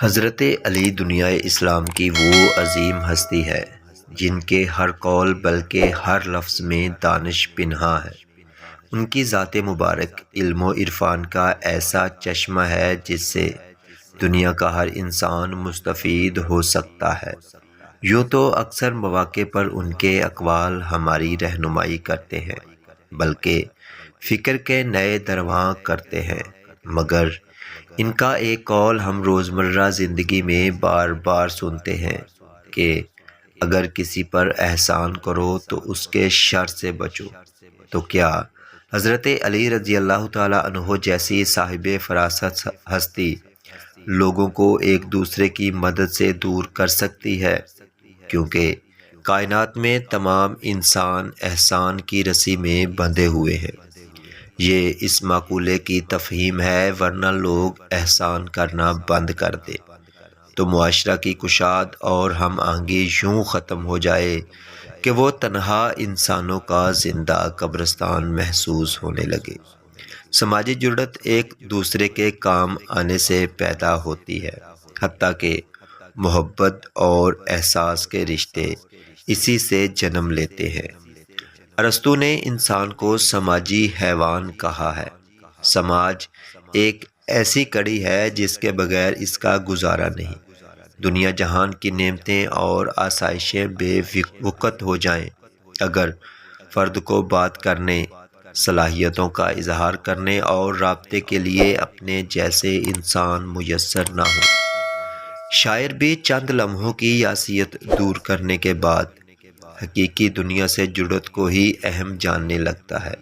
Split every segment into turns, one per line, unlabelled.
حضرت علی دنیائے اسلام کی وہ عظیم ہستی ہے جن کے ہر قول بلکہ ہر لفظ میں دانش پنہاں ہے۔ ان کی ذات مبارک علم و عرفان کا ایسا چشمہ ہے جس سے دنیا کا ہر انسان مستفید ہو سکتا ہے۔ یوں تو اکثر مواقع پر ان کے اقوال ہماری رہنمائی کرتے ہیں، بلکہ فکر کے نئے درواں کرتے ہیں، مگر ان کا ایک قول ہم روزمرہ زندگی میں بار بار سنتے ہیں کہ اگر کسی پر احسان کرو تو اس کے شر سے بچو۔ تو کیا حضرت علی رضی اللہ تعالیٰ عنہ جیسی صاحب فراست ہستی لوگوں کو ایک دوسرے کی مدد سے دور کر سکتی ہے؟ کیونکہ کائنات میں تمام انسان احسان کی رسی میں بندھے ہوئے ہیں۔ یہ اس مقولے کی تفہیم ہے، ورنہ لوگ احسان کرنا بند کر دے تو معاشرہ کی کشاد اور ہم آہنگی یوں ختم ہو جائے کہ وہ تنہا انسانوں کا زندہ قبرستان محسوس ہونے لگے۔ سماجی جرات ایک دوسرے کے کام آنے سے پیدا ہوتی ہے، حتیٰ کہ محبت اور احساس کے رشتے اسی سے جنم لیتے ہیں۔ ارسطو نے انسان کو سماجی حیوان کہا ہے۔ سماج ایک ایسی کڑی ہے جس کے بغیر اس کا گزارا نہیں۔ دنیا جہان کی نعمتیں اور آسائشیں بے وقت ہو جائیں، اگر فرد کو بات کرنے، صلاحیتوں کا اظہار کرنے اور رابطے کے لیے اپنے جیسے انسان میسر نہ ہو، شاعر بھی چند لمحوں کی یاسیت دور کرنے کے بعد حقیقی دنیا سے جڑت کو ہی اہم جاننے لگتا ہے۔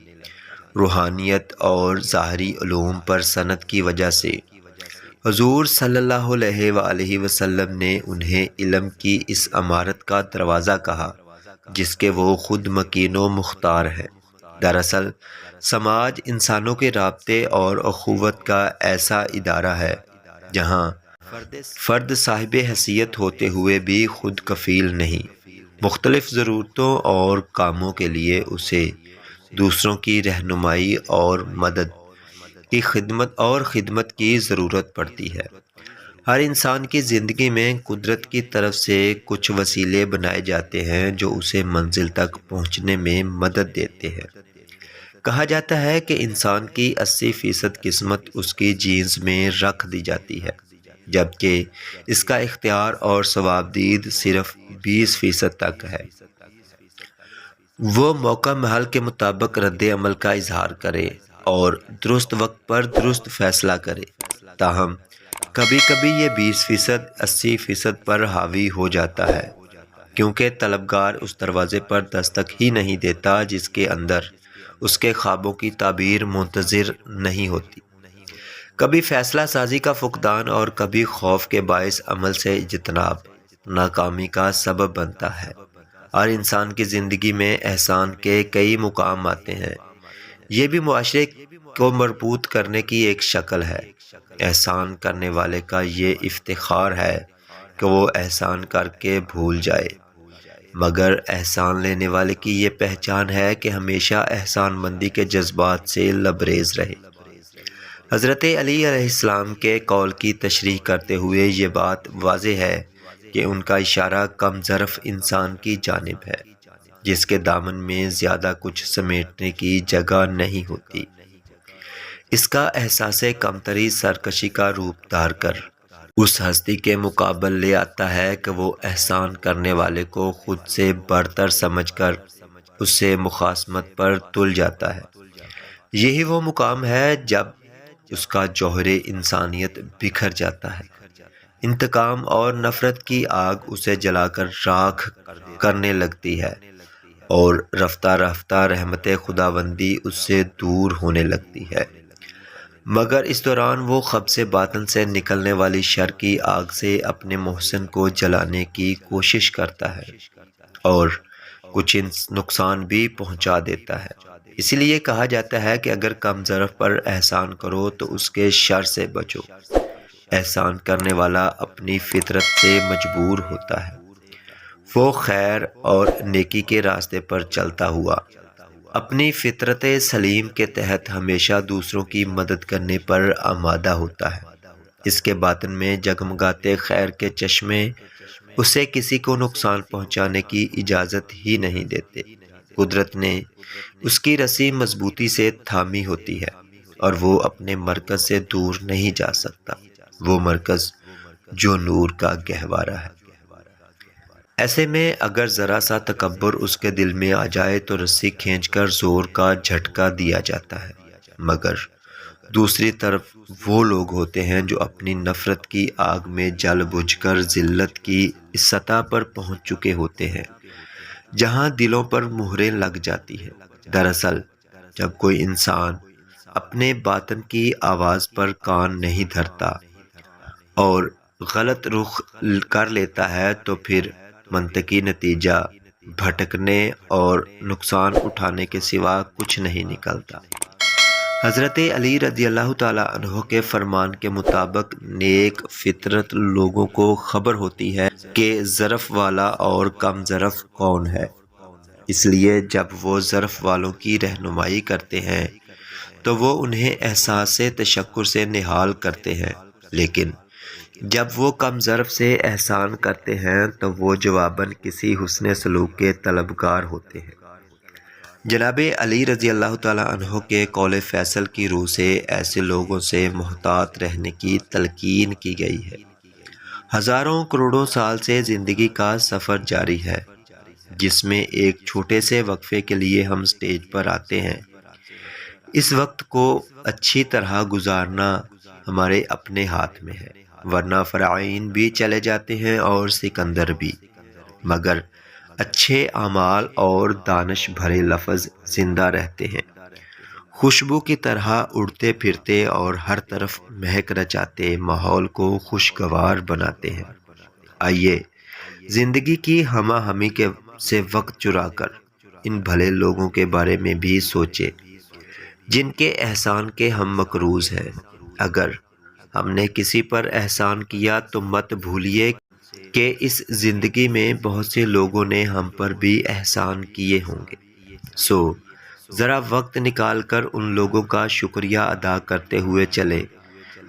روحانیت اور ظاہری علوم پر صنعت کی وجہ سے حضور صلی اللہ علیہ وآلہ وسلم نے انہیں علم کی اس عمارت کا دروازہ کہا جس کے وہ خود مکین و مختار ہیں۔ دراصل سماج انسانوں کے رابطے اور اخوت کا ایسا ادارہ ہے جہاں فرد صاحب حیثیت ہوتے ہوئے بھی خود کفیل نہیں، مختلف ضرورتوں اور کاموں کے لیے اسے دوسروں کی رہنمائی اور مدد کی خدمت کی ضرورت پڑتی ہے۔ ہر انسان کی زندگی میں قدرت کی طرف سے کچھ وسیلے بنائے جاتے ہیں جو اسے منزل تک پہنچنے میں مدد دیتے ہیں۔ کہا جاتا ہے کہ انسان کی 80% قسمت اس کی جینز میں رکھ دی جاتی ہے، جبکہ اس کا اختیار اور ثوابدید صرف 20% تک ہے۔ وہ موقع محل کے مطابق رد عمل کا اظہار کرے اور درست وقت پر درست فیصلہ کرے، تاہم کبھی کبھی یہ 20% 80% پر حاوی ہو جاتا ہے، کیونکہ طلبگار اس دروازے پر دستک ہی نہیں دیتا جس کے اندر اس کے خوابوں کی تعبیر منتظر نہیں ہوتی۔ کبھی فیصلہ سازی کا فقدان اور کبھی خوف کے باعث عمل سے اجتناب ناکامی کا سبب بنتا ہے۔ ہر انسان کی زندگی میں احسان کے کئی مقام آتے ہیں، یہ بھی معاشرے کو مربوط کرنے کی ایک شکل ہے۔ احسان کرنے والے کا یہ افتخار ہے کہ وہ احسان کر کے بھول جائے، مگر احسان لینے والے کی یہ پہچان ہے کہ ہمیشہ احسان مندی کے جذبات سے لبریز رہے۔ حضرت علی علیہ السلام کے قول کی تشریح کرتے ہوئے یہ بات واضح ہے کہ ان کا اشارہ کم ظرف انسان کی جانب ہے، جس کے دامن میں زیادہ کچھ سمیٹنے کی جگہ نہیں ہوتی۔ اس کا احساس کمتری سرکشی کا روپ دھار کر اس ہستی کے مقابل لے آتا ہے کہ وہ احسان کرنے والے کو خود سے برتر سمجھ کر اس سے مخاصمت پر تل جاتا ہے۔ یہی وہ مقام ہے جب اس کا جوہر انسانیت بکھر جاتا ہے، انتقام اور نفرت کی آگ اسے جلا کر راکھ کرنے لگتی ہے اور رفتہ رفتہ رحمت خداوندی اس سے دور ہونے لگتی ہے، مگر اس دوران وہ قبض باطن سے نکلنے والی شر کی آگ سے اپنے محسن کو جلانے کی کوشش کرتا ہے اور کچھ نقصان بھی پہنچا دیتا ہے۔ اسی لیے کہا جاتا ہے کہ اگر کم ظرف پر احسان کرو تو اس کے شر سے بچو۔ احسان کرنے والا اپنی فطرت سے مجبور ہوتا ہے، وہ خیر اور نیکی کے راستے پر چلتا ہوا اپنی فطرت سلیم کے تحت ہمیشہ دوسروں کی مدد کرنے پر آمادہ ہوتا ہے۔ اس کے باطن میں جگمگاتے خیر کے چشمے اسے کسی کو نقصان پہنچانے کی اجازت ہی نہیں دیتے۔ قدرت نے اس کی رسی مضبوطی سے تھامی ہوتی ہے اور وہ اپنے مرکز سے دور نہیں جا سکتا، وہ مرکز جو نور کا گہوارہ ہے۔ ایسے میں اگر ذرا سا تکبر اس کے دل میں آ جائے تو رسی کھینچ کر زور کا جھٹکا دیا جاتا ہے، مگر دوسری طرف وہ لوگ ہوتے ہیں جو اپنی نفرت کی آگ میں جل بجھ کر ذلت کی اس سطح پر پہنچ چکے ہوتے ہیں جہاں دلوں پر مہریں لگ جاتی ہیں۔ دراصل جب کوئی انسان اپنے باطن کی آواز پر کان نہیں دھرتا اور غلط رخ کر لیتا ہے تو پھر منطقی نتیجہ بھٹکنے اور نقصان اٹھانے کے سوا کچھ نہیں نکلتا۔ حضرت علی رضی اللہ تعالیٰ عنہ کے فرمان کے مطابق نیک فطرت لوگوں کو خبر ہوتی ہے کہ ظرف والا اور کم ظرف کون ہے، اس لیے جب وہ ظرف والوں کی رہنمائی کرتے ہیں تو وہ انہیں احساس تشکر سے نہال کرتے ہیں، لیکن جب وہ کم ظرف سے احسان کرتے ہیں تو وہ جواباً کسی حسن سلوک کے طلبگار ہوتے ہیں۔ جناب علی رضی اللہ تعالیٰ عنہ کے قول فیصل کی روح سے ایسے لوگوں سے محتاط رہنے کی تلقین کی گئی ہے۔ ہزاروں کروڑوں سال سے زندگی کا سفر جاری ہے، جس میں ایک چھوٹے سے وقفے کے لیے ہم سٹیج پر آتے ہیں۔ اس وقت کو اچھی طرح گزارنا ہمارے اپنے ہاتھ میں ہے، ورنہ فرعون بھی چلے جاتے ہیں اور سکندر بھی، مگر اچھے اعمال اور دانش بھرے لفظ زندہ رہتے ہیں، خوشبو کی طرح اڑتے پھرتے اور ہر طرف مہک رچاتے ماحول کو خوشگوار بناتے ہیں۔ آئیے زندگی کی ہمہ ہمی سے وقت چرا کر ان بھلے لوگوں کے بارے میں بھی سوچے جن کے احسان کے ہم مقروض ہیں۔ اگر ہم نے کسی پر احسان کیا تو مت بھولیے کہ اس زندگی میں بہت سے لوگوں نے ہم پر بھی احسان کیے ہوں گے، سو ذرا وقت نکال کر ان لوگوں کا شکریہ ادا کرتے ہوئے چلے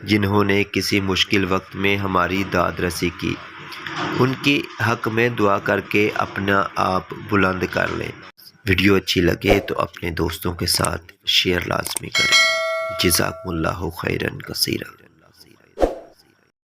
جنہوں نے کسی مشکل وقت میں ہماری داد رسی کی۔ ان کی حق میں دعا کر کے اپنا آپ بلند کر لیں۔ ویڈیو اچھی لگے تو اپنے دوستوں کے ساتھ شیئر لازمی کریں۔ جزاکم اللہ خیرا کثیرا۔